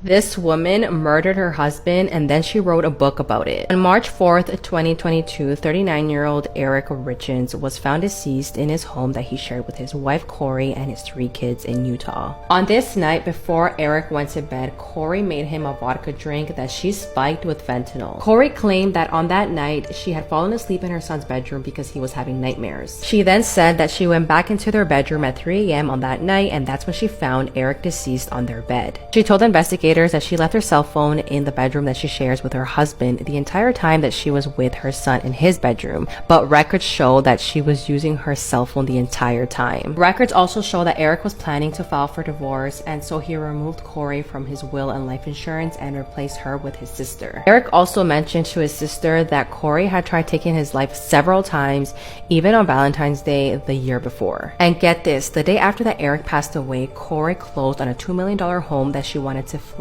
This woman murdered her husband and then she wrote a book about it. On March 4th, 2022, 39-year-old Eric Richens was found deceased in his home that he shared with his wife Corey and his 3 kids in Utah. On this night, before Eric went to bed, Corey made him a vodka drink that she spiked with fentanyl. Corey claimed that on that night, she had fallen asleep in her son's bedroom because he was having nightmares. She then said that she went back into their bedroom at 3 a.m. on that night, and that's when she found Eric deceased on their bed. She told investigators that she left her cell phone in the bedroom that she shares with her husband the entire time that she was with her son in his bedroom, but records show that she was using her cell phone the entire time. Records also show that Eric was planning to file for divorce, and so he removed Corey from his will and life insurance and replaced her with his sister. Eric also mentioned to his sister that Corey had tried taking his life several times, even on Valentine's Day the year before. And get this, the day after that Eric passed away, Corey closed on a $2 million home that she wanted to flip,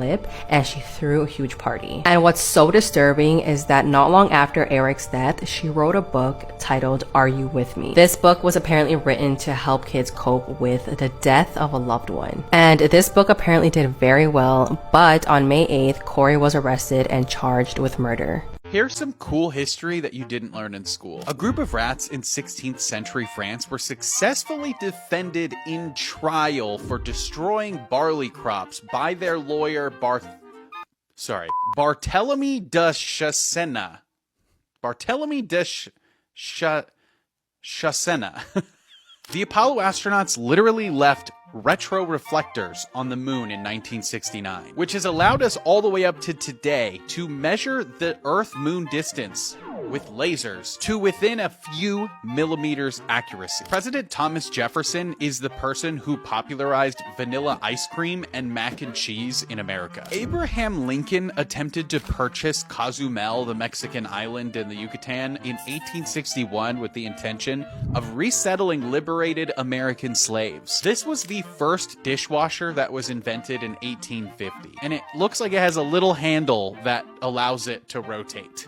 and she threw a huge party. And what's so disturbing is that not long after Eric's death, she wrote a book titled Are You With Me? This book was apparently written to help kids cope with the death of a loved one. And this book apparently did very well, but on May 8th, Corey was arrested and charged with murder. Here's some cool history that you didn't learn in school. A group of rats in 16th century France were successfully defended in trial for destroying barley crops by their lawyer Barthélemy de Chassena. Barthélemy de Chassena. The Apollo astronauts literally left retro reflectors on the moon in 1969, which has allowed us all the way up to today to measure the Earth-Moon distance with lasers to within a few millimeters accuracy. President Thomas Jefferson is the person who popularized vanilla ice cream and mac and cheese in America. Abraham Lincoln attempted to purchase Cozumel, the Mexican island in the Yucatan, in 1861 with the intention of resettling liberated American slaves. This was the first dishwasher that was invented in 1850, and it looks like it has a little handle that allows it to rotate.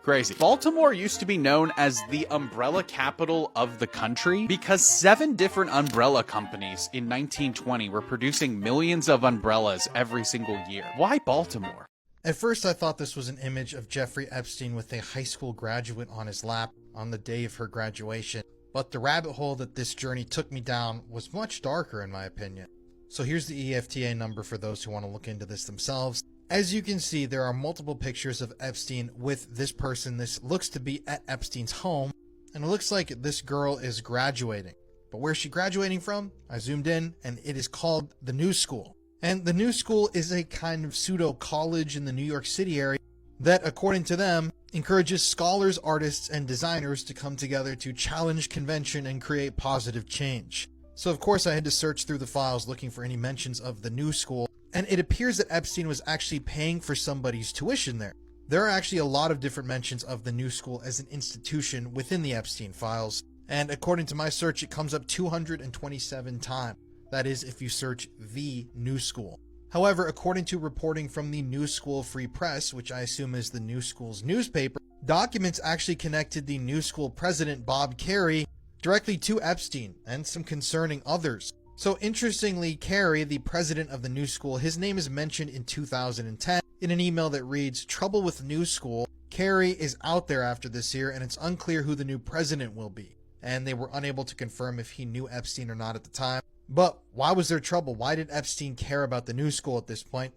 Crazy. Baltimore used to be known as the umbrella capital of the country because 7 different umbrella companies in 1920 were producing millions of umbrellas every single year. Why Baltimore? At first I thought this was an image of Jeffrey Epstein with a high school graduate on his lap on the day of her graduation, but the rabbit hole that this journey took me down was much darker in my opinion. So here's the EFTA number for those who want to look into this themselves. As you can see, there are multiple pictures of Epstein with this person. This looks to be at Epstein's home, and it looks like this girl is graduating. But where's she graduating from? I zoomed in, and it is called the New School. And the New School is a kind of pseudo-college in the New York City area that, according to them, encourages scholars, artists, and designers to come together to challenge convention and create positive change. So of course I had to search through the files looking for any mentions of the New School, and it appears that Epstein was actually paying for somebody's tuition there. There are actually a lot of different mentions of the New School as an institution within the Epstein files, and according to my search it comes up 227 times. That is if you search the New School. However, according to reporting from the New School Free Press, which I assume is the New School's newspaper, documents actually connected the New School president Bob Carey directly to Epstein and some concerning others. So interestingly, Carey, the president of the New School, his name is mentioned in 2010 in an email that reads, "Trouble with New School. Carey is out there after this year and it's unclear who the new president will be." And they were unable to confirm if he knew Epstein or not at the time. But why was there trouble? Why did Epstein care about the New School at this point?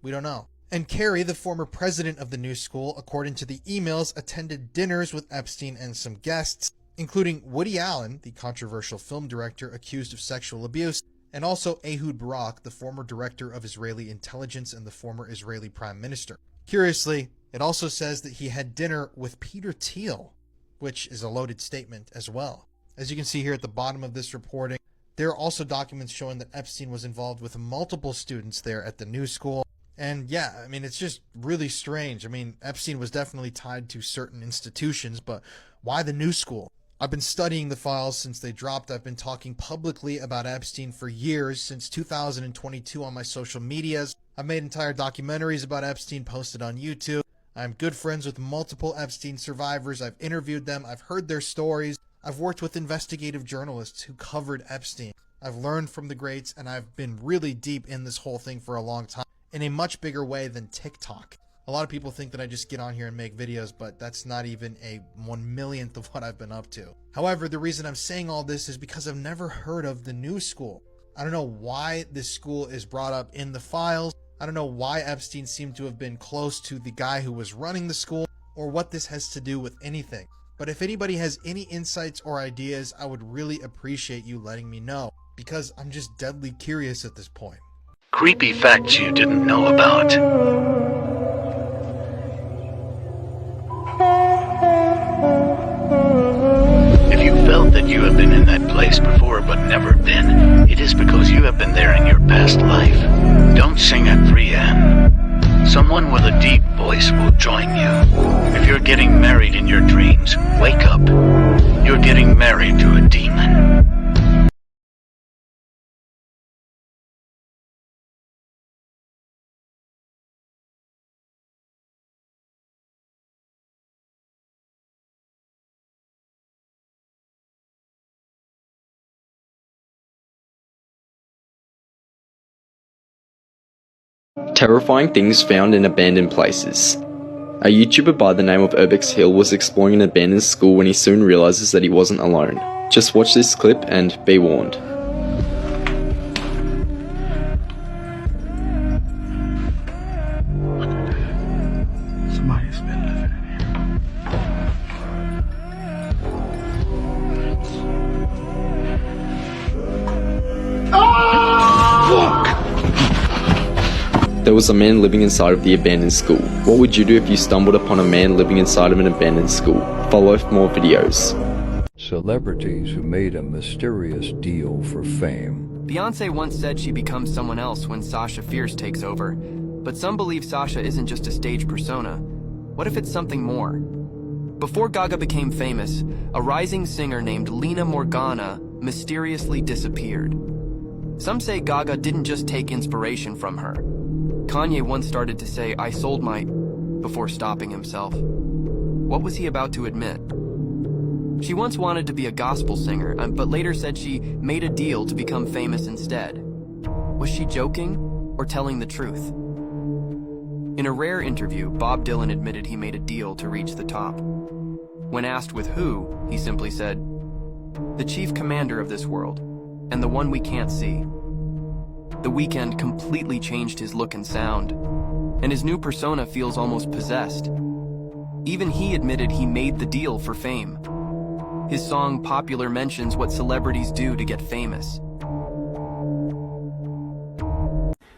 We don't know. And Carey, the former president of the New School, according to the emails, attended dinners with Epstein and some guests, including Woody Allen, the controversial film director accused of sexual abuse, and also Ehud Barak, the former director of Israeli intelligence and the former Israeli prime minister. Curiously, it also says that he had dinner with Peter Thiel, which is a loaded statement as well. As you can see here at the bottom of this reporting, there are also documents showing that Epstein was involved with multiple students there at the New School. And yeah, I mean, it's just really strange. I mean, Epstein was definitely tied to certain institutions, but why the New School? I've been studying the files since they dropped. I've been talking publicly about Epstein for years, since 2022 on my social medias. I've made entire documentaries about Epstein posted on YouTube. I'm good friends with multiple Epstein survivors. I've interviewed them. I've heard their stories. I've worked with investigative journalists who covered Epstein. I've learned from the greats, and I've been really deep in this whole thing for a long time. in a much bigger way than TikTok. A lot of people think that I just get on here and make videos, but that's not even a 1/1,000,000th of what I've been up to. However, the reason I'm saying all this is because I've never heard of the new school. I don't know why this school is brought up in the files. I don't know why Epstein seemed to have been close to the guy who was running the school, or what this has to do with anything. But if anybody has any insights or ideas, I would really appreciate you letting me know, because I'm just deadly curious at this point. Creepy facts you didn't know about. If you felt that you have been in that place before but never been, it is because you have been there in your past life. Don't sing at 3 a.m. Someone with a deep voice will join you. If you're getting married in your dreams, wake up. You're getting married to a demon. Terrifying things found in abandoned places. A YouTuber by the name of Urbex Hill was exploring an abandoned school when he soon realizes that he wasn't alone. Just watch this clip and be warned. Somebody's been living in here. There was a man living inside of the abandoned school. What would you do if you stumbled upon a man living inside of an abandoned school? Follow for more videos. Celebrities who made a mysterious deal for fame. Beyonce once said she becomes someone else when Sasha Fierce takes over, but some believe Sasha isn't just a stage persona. What if it's something more? Before Gaga became famous, a rising singer named Lena Morgana mysteriously disappeared. Some say Gaga didn't just take inspiration from her. Kanye once started to say, "I sold my," before stopping himself. What was he about to admit? She once wanted to be a gospel singer, but later said she made a deal to become famous instead. Was she joking or telling the truth? In a rare interview, Bob Dylan admitted he made a deal to reach the top. When asked with who, he simply said, "The chief commander of this world, and the one we can't see." The Weeknd completely changed his look and sound, and his new persona feels almost possessed. Even he admitted he made the deal for fame. His song Popular mentions what celebrities do to get famous.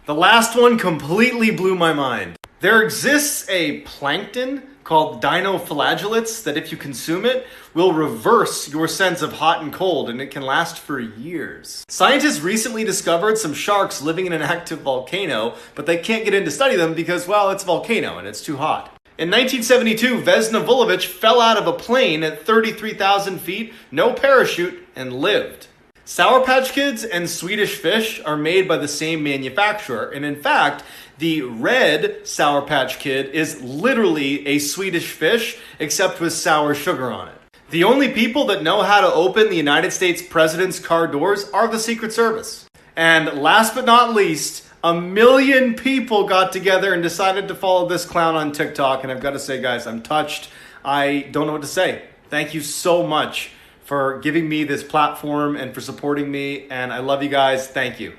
The last one completely blew my mind. There exists a plankton called dinoflagellates that if you consume it, will reverse your sense of hot and cold, and it can last for years. Scientists recently discovered some sharks living in an active volcano, but they can't get in to study them because, well, it's a volcano and it's too hot. In 1972, Vesna Vulovic fell out of a plane at 33,000 feet, no parachute, and lived. Sour Patch Kids and Swedish Fish are made by the same manufacturer, and in fact, the red Sour Patch Kid is literally a Swedish fish, except with sour sugar on it. The only people that know how to open the United States president's car doors are the Secret Service. And last but not least, 1 million people got together and decided to follow this clown on TikTok, and I've got to say, guys, I'm touched. I don't know what to say. Thank you so much for giving me this platform and for supporting me, and I love you guys. Thank you.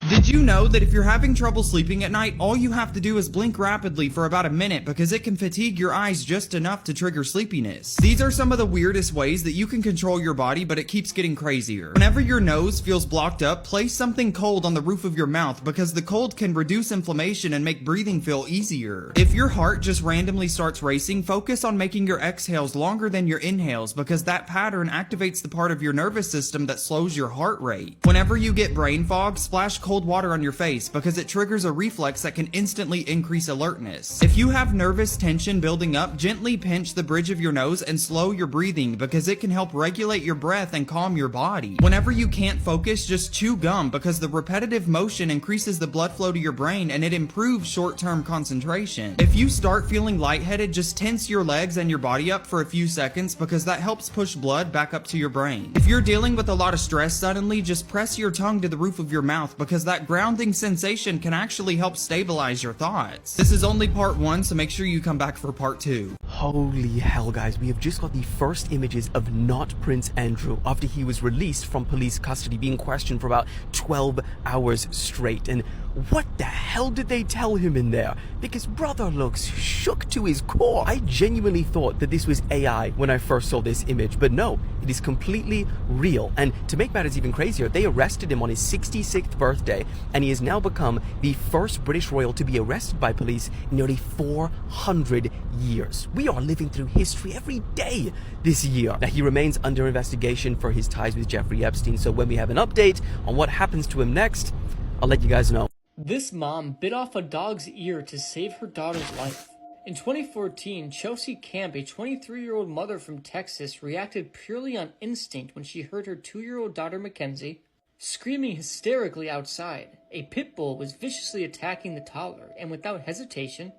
Did you know that if you're having trouble sleeping at night, all you have to do is blink rapidly for about a minute because it can fatigue your eyes just enough to trigger sleepiness? These are some of the weirdest ways that you can control your body, but it keeps getting crazier. Whenever your nose feels blocked up, place something cold on the roof of your mouth because the cold can reduce inflammation and make breathing feel easier. If your heart just randomly starts racing, focus on making your exhales longer than your inhales because that pattern activates the part of your nervous system that slows your heart rate. Whenever you get brain fog, splash cold water on your face because it triggers a reflex that can instantly increase alertness. If you have nervous tension building up, gently pinch the bridge of your nose and slow your breathing because it can help regulate your breath and calm your body. Whenever you can't focus, just chew gum because the repetitive motion increases the blood flow to your brain and it improves short-term concentration. If you start feeling lightheaded, just tense your legs and your body up for a few seconds because that helps push blood back up to your brain. If you're dealing with a lot of stress suddenly, just press your tongue to the roof of your mouth because that that grounding sensation can actually help stabilize your thoughts. This is only part 1, so make sure you come back for part 2. Holy hell, guys, we have just got the first images of not Prince Andrew after he was released from police custody, being questioned for about 12 hours straight. And what the hell did they tell him in there? Because brother looks shook to his core. I genuinely thought that this was AI when I first saw this image, but no, it is completely real. And to make matters even crazier, they arrested him on his 66th birthday, and he has now become the first British royal to be arrested by police in nearly 400 years. We are living through history every day this year. Now, he remains under investigation for his ties with Jeffrey Epstein, so when we have an update on what happens to him next, I'll let you guys know. This mom bit off a dog's ear to save her daughter's life. In 2014, Chelsea Camp, a 23-year-old mother from Texas, reacted purely on instinct when she heard her 2-year-old daughter Mackenzie screaming hysterically outside. A pit bull was viciously attacking the toddler, and without hesitation,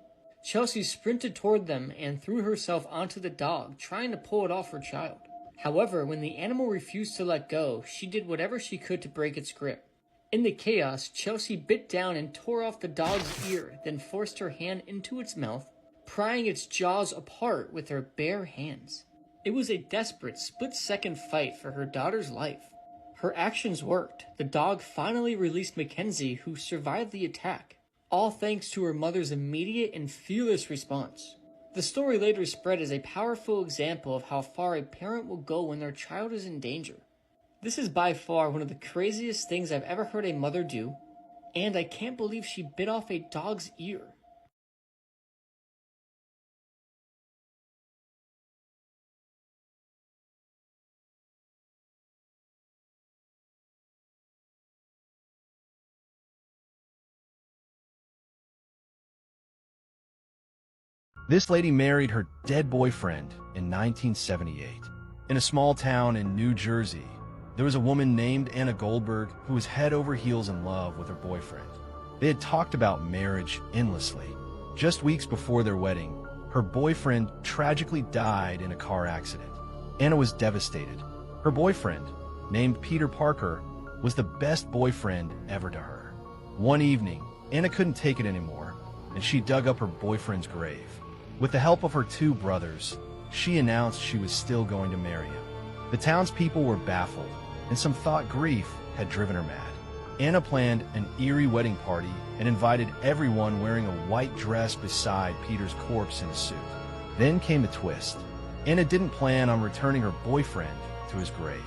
Chelsea sprinted toward them and threw herself onto the dog, trying to pull it off her child. However, when the animal refused to let go, she did whatever she could to break its grip. In the chaos, Chelsea bit down and tore off the dog's ear, then forced her hand into its mouth, prying its jaws apart with her bare hands. It was a desperate, split-second fight for her daughter's life. Her actions worked. The dog finally released Mackenzie, who survived the attack, all thanks to her mother's immediate and fearless response. The story later spread as a powerful example of how far a parent will go when their child is in danger. This is by far one of the craziest things I've ever heard a mother do, and I can't believe she bit off a dog's ear. This lady married her dead boyfriend in 1978. In a small town in New Jersey, there was a woman named Anna Goldberg who was head over heels in love with her boyfriend. They had talked about marriage endlessly. Just weeks before their wedding, her boyfriend tragically died in a car accident. Anna was devastated. Her boyfriend, named Peter Parker, was the best boyfriend ever to her. One evening, Anna couldn't take it anymore, and she dug up her boyfriend's grave. With the help of her 2 brothers, she announced she was still going to marry him. The townspeople were baffled, and some thought grief had driven her mad. Anna planned an eerie wedding party and invited everyone wearing a white dress beside Peter's corpse in a suit. Then came a twist. Anna didn't plan on returning her boyfriend to his grave.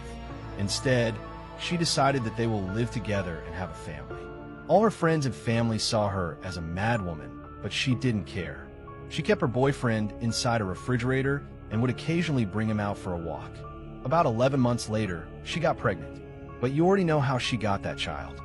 Instead, she decided that they will live together and have a family. All her friends and family saw her as a mad woman, but she didn't care. She kept her boyfriend inside a refrigerator and would occasionally bring him out for a walk. About 11 months later, she got pregnant, but you already know how she got that child.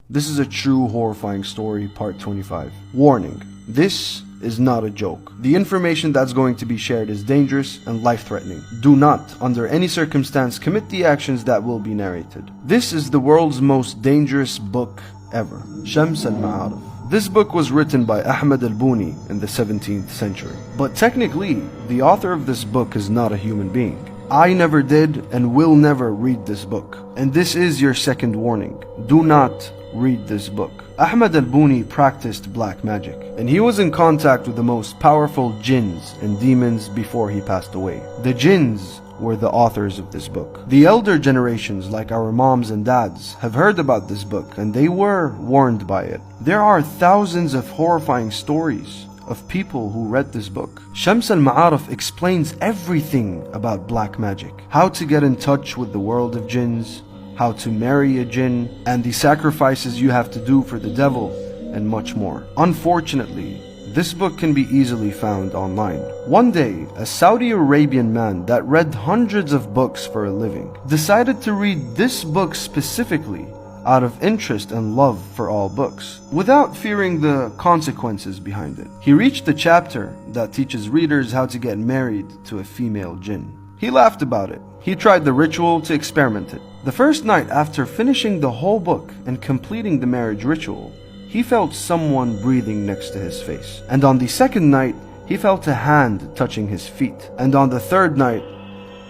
This is a true horrifying story, part 25. Warning, this is not a joke. The information that's going to be shared is dangerous and life-threatening. Do not, under any circumstance, commit the actions that will be narrated. This is the world's most dangerous book ever, Shams al-Ma'arif. This book was written by Ahmad al-Buni in the 17th century. But technically, the author of this book is not a human being. I never did and will never read this book. And this is your second warning. Do not read this book. Ahmad al-Buni practiced black magic, and he was in contact with the most powerful jinns and demons before he passed away. The jinns were the authors of this book. The elder generations, like our moms and dads, have heard about this book, and they were warned by it. There are thousands of horrifying stories of people who read this book. Shams al-Ma'arif explains everything about black magic, how to get in touch with the world of jinns, how to marry a jinn, and the sacrifices you have to do for the devil, and much more. Unfortunately, this book can be easily found online. One day, a Saudi Arabian man that read hundreds of books for a living decided to read this book specifically out of interest and love for all books, without fearing the consequences behind it. He reached the chapter that teaches readers how to get married to a female jinn. He laughed about it. He tried the ritual to experiment it. The first night after finishing the whole book and completing the marriage ritual, he felt someone breathing next to his face. And on the second night, he felt a hand touching his feet. And on the third night,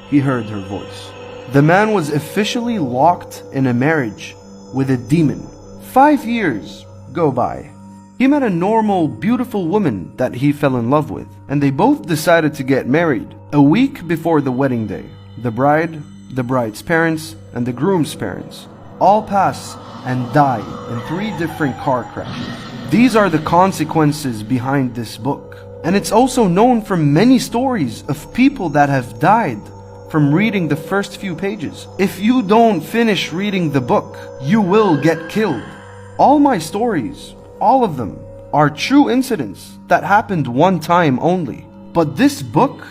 he heard her voice. The man was officially locked in a marriage with a demon 5 years go by. He met a normal, beautiful woman that he fell in love with, and they both decided to get married. A week before the wedding day, the bride, the bride's parents, and the groom's parents all pass and die in 3 different car crashes. These are the consequences behind this book. And it's also known from many stories of people that have died from reading the first few pages. If you don't finish reading the book, you will get killed. All my stories, all of them, are true incidents that happened one time only. But this book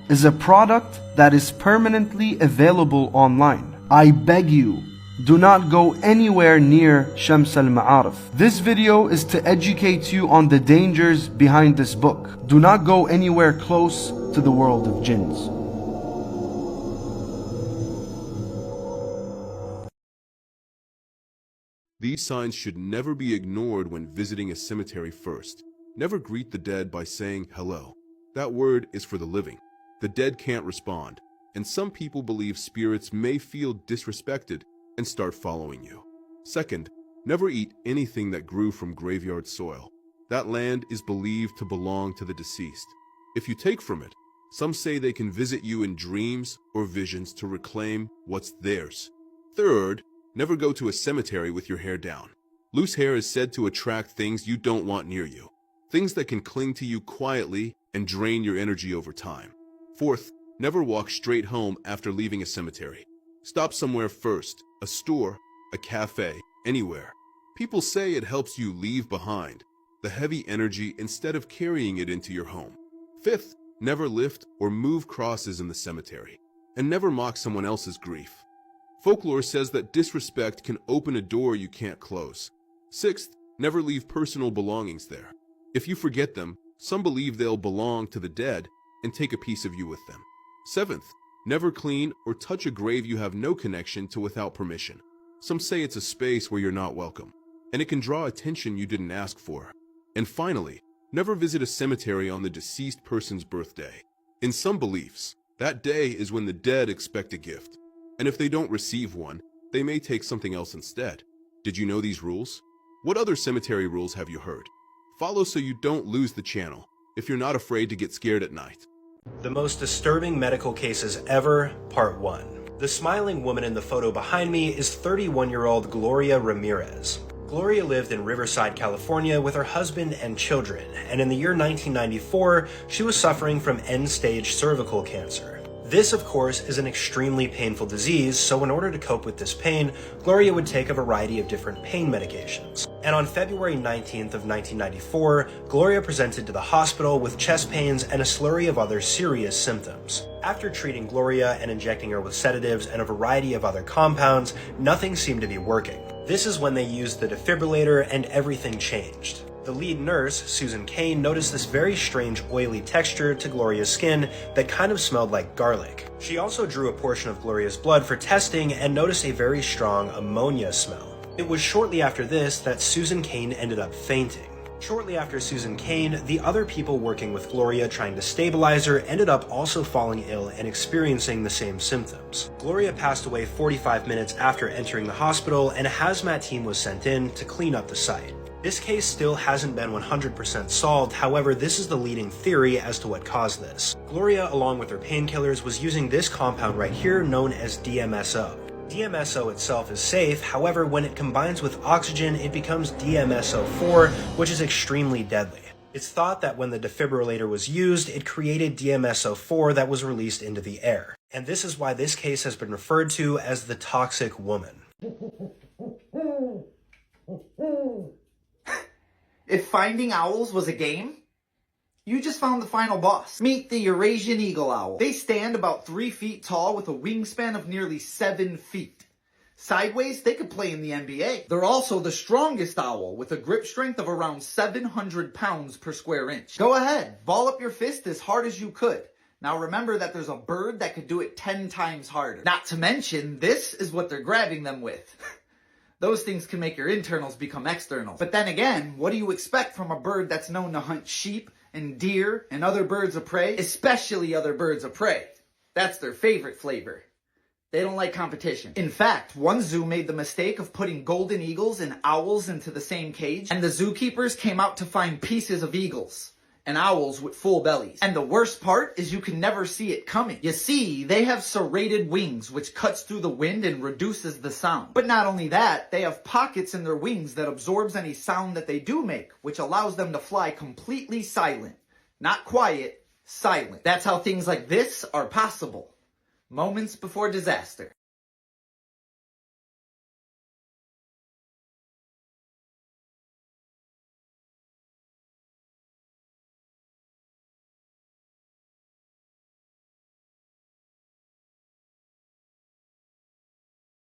is a product that is permanently available online. I beg you, do not go anywhere near Shams al-Ma'arif. This video is to educate you on the dangers behind this book. Do not go anywhere close to the world of jinns. These signs should never be ignored when visiting a cemetery first. Never greet the dead by saying hello. That word is for the living. The dead can't respond, and some people believe spirits may feel disrespected and start following you. Second, never eat anything that grew from graveyard soil. That land is believed to belong to the deceased. If you take from it, some say they can visit you in dreams or visions to reclaim what's theirs. Third, never go to a cemetery with your hair down. Loose hair is said to attract things you don't want near you, things that can cling to you quietly and drain your energy over time. Fourth, never walk straight home after leaving a cemetery. Stop somewhere first, a store, a cafe, anywhere. People say it helps you leave behind the heavy energy instead of carrying it into your home. Fifth, never lift or move crosses in the cemetery, and never mock someone else's grief. Folklore says that disrespect can open a door you can't close. Sixth, never leave personal belongings there. If you forget them, some believe they'll belong to the dead and take a piece of you with them. Seventh, never clean or touch a grave you have no connection to without permission. Some say it's a space where you're not welcome, and it can draw attention you didn't ask for. And finally, never visit a cemetery on the deceased person's birthday. In some beliefs, that day is when the dead expect a gift, and if they don't receive one, they may take something else instead. Did you know these rules? What other cemetery rules have you heard? Follow so you don't lose the channel, if you're not afraid to get scared at night. The most disturbing medical cases ever, Part 1. The smiling woman in the photo behind me is 31-year-old Gloria Ramirez. Gloria lived in Riverside, California with her husband and children, and in the year 1994, she was suffering from end-stage cervical cancer. This, of course, is an extremely painful disease, so in order to cope with this pain, Gloria would take a variety of different pain medications. And on February 19th of 1994, Gloria presented to the hospital with chest pains and a slurry of other serious symptoms. After treating Gloria and injecting her with sedatives and a variety of other compounds, nothing seemed to be working. This is when they used the defibrillator and everything changed. The lead nurse, Susan Kane, noticed this very strange oily texture to Gloria's skin that kind of smelled like garlic. She also drew a portion of Gloria's blood for testing and noticed a very strong ammonia smell. It was shortly after this that Susan Kane ended up fainting. Shortly after Susan Kane, the other people working with Gloria trying to stabilize her ended up also falling ill and experiencing the same symptoms. Gloria passed away 45 minutes after entering the hospital, and a hazmat team was sent in to clean up the site. This case still hasn't been 100% solved, however, this is the leading theory as to what caused this. Gloria, along with her painkillers, was using this compound right here known as DMSO. DMSO itself is safe, however, when it combines with oxygen, it becomes DMSO4, which is extremely deadly. It's thought that when the defibrillator was used, it created DMSO4 that was released into the air. And this is why this case has been referred to as the toxic woman. If finding owls was a game, you just found the final boss. Meet the Eurasian eagle owl. They stand about 3 feet tall with a wingspan of nearly 7 feet. Sideways, they could play in the NBA. They're also the strongest owl with a grip strength of around 700 pounds per square inch. Go ahead, ball up your fist as hard as you could. Now remember that there's a bird that could do it 10 times harder. Not to mention, this is what they're grabbing them with. Those things can make your internals become externals. But then again, what do you expect from a bird that's known to hunt sheep and deer and other birds of prey? Especially other birds of prey. That's their favorite flavor. They don't like competition. In fact, one zoo made the mistake of putting golden eagles and owls into the same cage, and the zookeepers came out to find pieces of eagles and owls with full bellies. And the worst part is you can never see it coming. You see, they have serrated wings, which cuts through the wind and reduces the sound. But not only that, they have pockets in their wings that absorbs any sound that they do make, which allows them to fly completely silent. Not quiet, silent. That's how things like this are possible. Moments before disaster.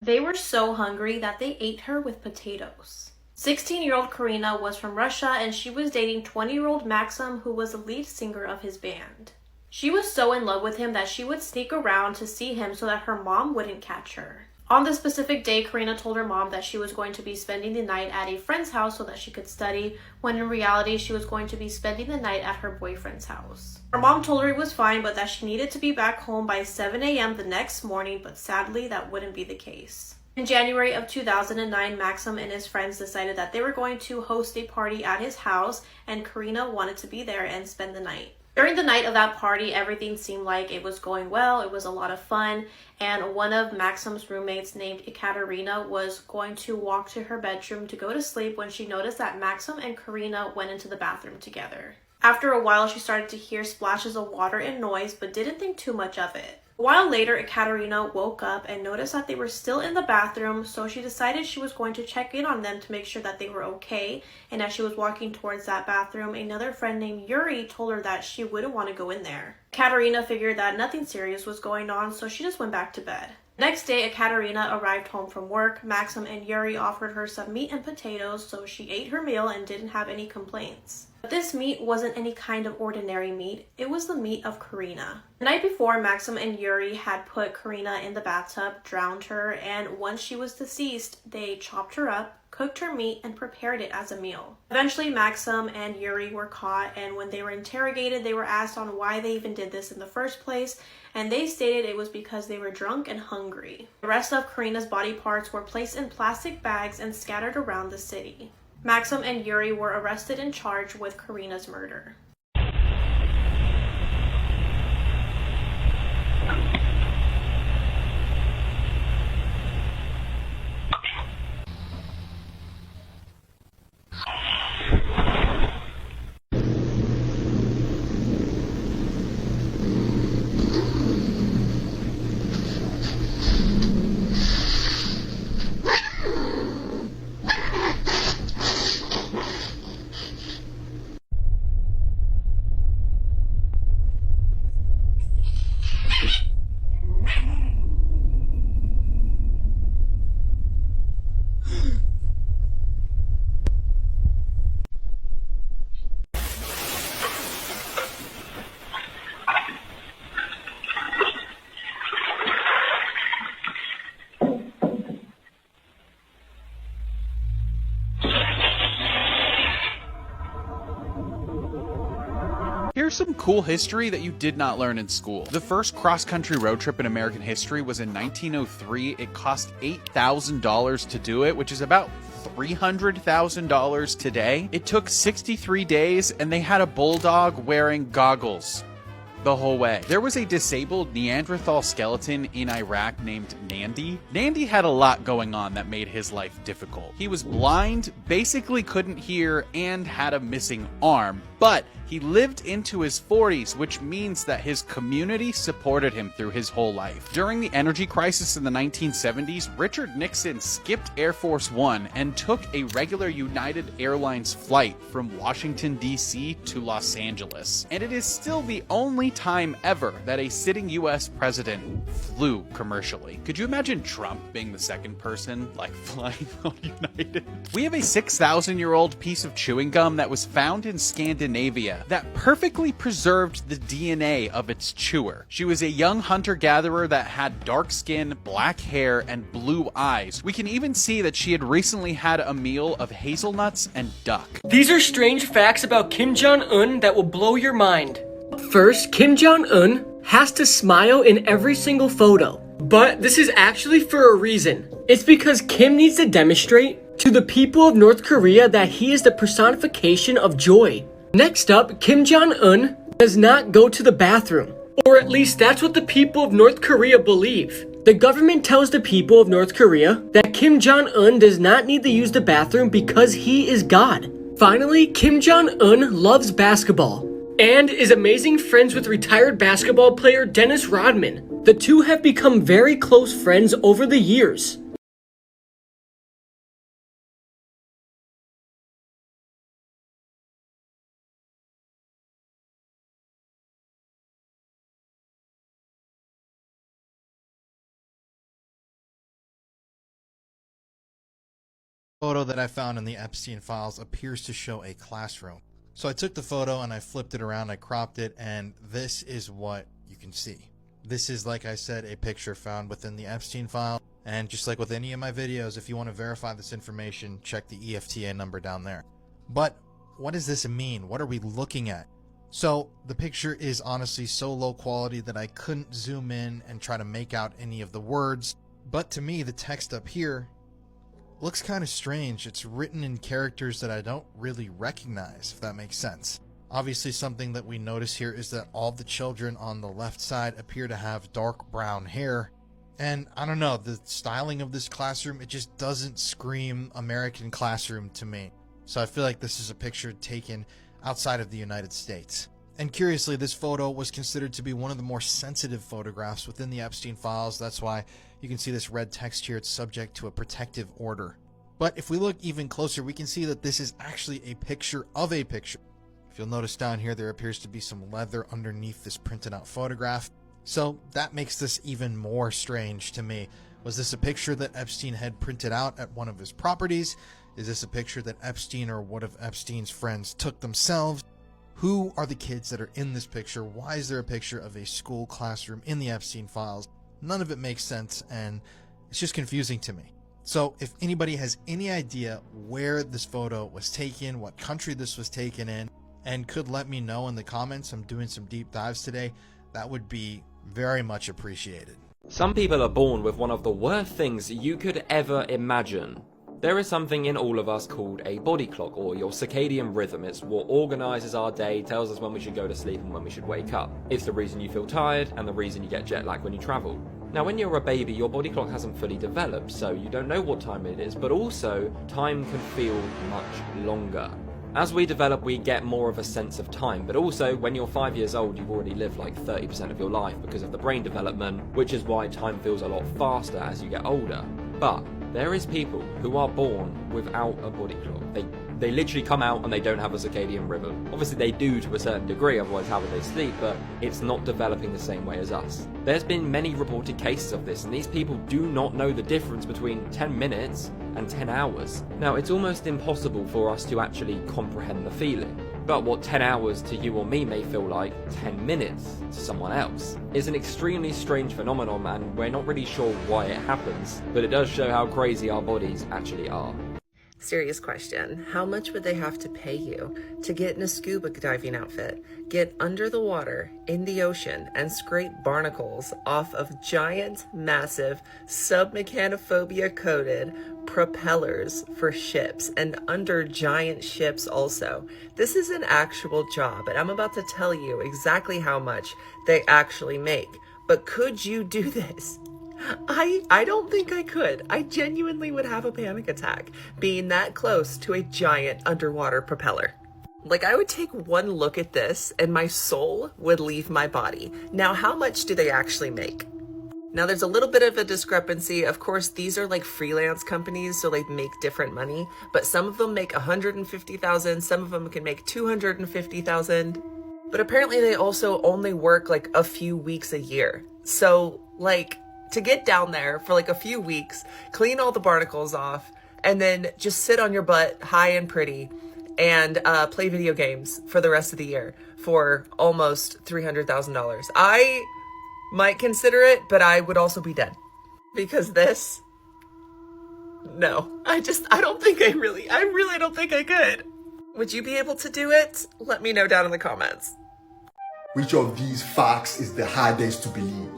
They were so hungry that they ate her with potatoes. 16-year-old Karina was from Russia and she was dating 20-year-old Maxim, who was the lead singer of his band. She was so in love with him that she would sneak around to see him so that her mom wouldn't catch her. On this specific day, Karina told her mom that she was going to be spending the night at a friend's house so that she could study, when in reality she was going to be spending the night at her boyfriend's house. Her mom told her it was fine, but that she needed to be back home by 7 a.m. the next morning, but sadly that wouldn't be the case. In January of 2009, Maxim and his friends decided that they were going to host a party at his house, and Karina wanted to be there and spend the night. During the night of that party, everything seemed like it was going well. It was a lot of fun, and one of Maxim's roommates named Ekaterina was going to walk to her bedroom to go to sleep when she noticed that Maxim and Karina went into the bathroom together. After a while, she started to hear splashes of water and noise, but didn't think too much of it. A while later, Ekaterina woke up and noticed that they were still in the bathroom, so she decided she was going to check in on them to make sure that they were okay. And as she was walking towards that bathroom, another friend named Yuri told her that she wouldn't want to go in there. Ekaterina figured that nothing serious was going on, so she just went back to bed. Next day, Ekaterina arrived home from work. Maxim and Yuri offered her some meat and potatoes, so she ate her meal and didn't have any complaints. But this meat wasn't any kind of ordinary meat. It was the meat of Karina. The night before, Maxim and Yuri had put Karina in the bathtub, drowned her, and once she was deceased, they chopped her up, cooked her meat, and prepared it as a meal. Eventually, Maxim and Yuri were caught, and when they were interrogated, they were asked on why they even did this in the first place, and they stated it was because they were drunk and hungry. The rest of Karina's body parts were placed in plastic bags and scattered around the city. Maxim and Yuri were arrested and charged with Karina's murder. Here's some cool history that you did not learn in school. The first cross-country road trip in American history was in 1903. It cost $8,000 to do it, which is about $300,000 today. It took 63 days, and they had a bulldog wearing goggles the whole way. There was a disabled Neanderthal skeleton in Iraq named Nandi. Nandi had a lot going on that made his life difficult. He was blind, basically couldn't hear, and had a missing arm, but he lived into his 40s, which means that his community supported him through his whole life. During the energy crisis in the 1970s, Richard Nixon skipped Air Force One and took a regular United Airlines flight from Washington, D.C. to Los Angeles. And it is still the only time ever that a sitting U.S. president flew commercially. Could you imagine Trump being the second person, like, flying on United? We have a 6,000-year-old piece of chewing gum that was found in Scandinavia that perfectly preserved the DNA of its chewer. She was a young hunter-gatherer that had dark skin, black hair, and blue eyes. We can even see that she had recently had a meal of hazelnuts and duck. These are strange facts about Kim Jong-un that will blow your mind. First, Kim Jong-un has to smile in every single photo. But this is actually for a reason. It's because Kim needs to demonstrate to the people of North Korea that he is the personification of joy. Next up, Kim Jong-un does not go to the bathroom. Or at least that's what the people of North Korea believe. The government tells the people of North Korea that Kim Jong-un does not need to use the bathroom because he is God. Finally, Kim Jong-un loves basketball and is amazing friends with retired basketball player Dennis Rodman. The two have become very close friends over the years. Photo that I found in the Epstein files appears to show a classroom. So I took the photo and I flipped it around, I cropped it, and this is what you can see. This is, like I said, a picture found within the Epstein file. And just like with any of my videos, if you want to verify this information, check the EFTA number down there. But what does this mean? What are we looking at? So the picture is honestly so low quality that I couldn't zoom in and try to make out any of the words. But to me, the text up here looks kind of strange. It's written in characters that I don't really recognize, if that makes sense. Obviously, something that we notice here is that all the children on the left side appear to have dark brown hair. And I don't know, the styling of this classroom, it just doesn't scream American classroom to me. So I feel like this is a picture taken outside of the United States. And curiously, this photo was considered to be one of the more sensitive photographs within the Epstein files. That's why you can see this red text here. It's subject to a protective order. But if we look even closer, we can see that this is actually a picture of a picture. If you'll notice down here, there appears to be some leather underneath this printed out photograph. So that makes this even more strange to me. Was this a picture that Epstein had printed out at one of his properties? Is this a picture that Epstein or one of Epstein's friends took themselves? Who are the kids that are in this picture? Why is there a picture of a school classroom in the Epstein files? None of it makes sense, and it's just confusing to me. So if anybody has any idea where this photo was taken, what country this was taken in, and could let me know in the comments, I'm doing some deep dives today, that would be very much appreciated. Some people are born with one of the worst things you could ever imagine. There is something in all of us called a body clock, or your circadian rhythm. It's what organizes our day, tells us when we should go to sleep and when we should wake up. It's the reason you feel tired and the reason you get jet lag when you travel. Now, when you're a baby, your body clock hasn't fully developed, so you don't know what time it is, but also time can feel much longer. As we develop, we get more of a sense of time, but also when you're 5 years old, you've already lived like 30% of your life because of the brain development, which is why time feels a lot faster as you get older. But there is people who are born without a body clock. They literally come out and they don't have a circadian rhythm. Obviously they do to a certain degree, otherwise how would they sleep, but it's not developing the same way as us. There's been many reported cases of this, and these people do not know the difference between 10 minutes and 10 hours. Now, it's almost impossible for us to actually comprehend the feeling. But what 10 hours to you or me may feel like 10 minutes to someone else is an extremely strange phenomenon, and we're not really sure why it happens, but it does show how crazy our bodies actually are. Serious question. How much would they have to pay you to get in a scuba diving outfit, get under the water in the ocean, and scrape barnacles off of giant, massive, submechanophobia-coated propellers for ships, and under giant ships also? This is an actual job, and I'm about to tell you exactly how much they actually make. But could you do this? I don't think I could. I genuinely would have a panic attack being that close to a giant underwater propeller. Like, I would take one look at this and my soul would leave my body. Now, how much do they actually make? Now, there's a little bit of a discrepancy. Of course, these are like freelance companies, so they make different money, but some of them make $150,000, some of them can make $250,000. But apparently they also only work like a few weeks a year. So, like, to get down there for like a few weeks, clean all the barnacles off, and then just sit on your butt high and pretty and play video games for the rest of the year for almost $300,000. I might consider it, but I would also be dead. Because this, no, I really don't think I could. Would you be able to do it? Let me know down in the comments. Which of these facts is the hardest to believe?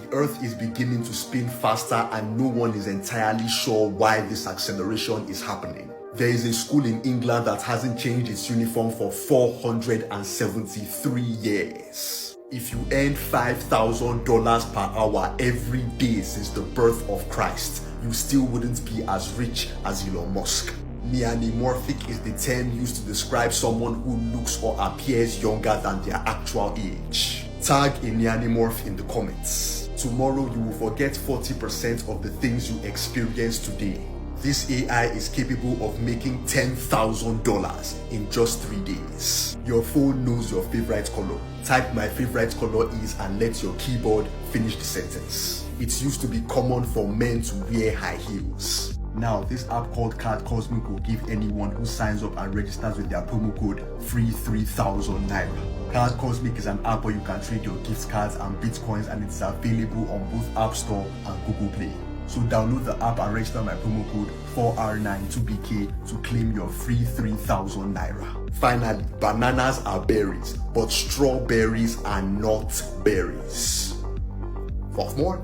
The Earth is beginning to spin faster and no one is entirely sure why this acceleration is happening. There is a school in England that hasn't changed its uniform for 473 years. If you earned $5,000 per hour every day since the birth of Christ, you still wouldn't be as rich as Elon Musk. Neanimorphic is the term used to describe someone who looks or appears younger than their actual age. Tag a neanimorph in the comments. Tomorrow you will forget 40% of the things you experience today. This AI is capable of making $10,000 in just 3 days. Your phone knows your favorite color. Type my favorite color is and let your keyboard finish the sentence. It used to be common for men to wear high heels. Now, this app called Card Cosmic will give anyone who signs up and registers with their promo code free 3,000 Naira. Card Cosmic is an app where you can trade your gift cards and bitcoins, and it's available on both App Store and Google Play. So download the app and register my promo code 4R92BK to claim your free 3,000 Naira. Finally, bananas are berries, but strawberries are not berries. For more,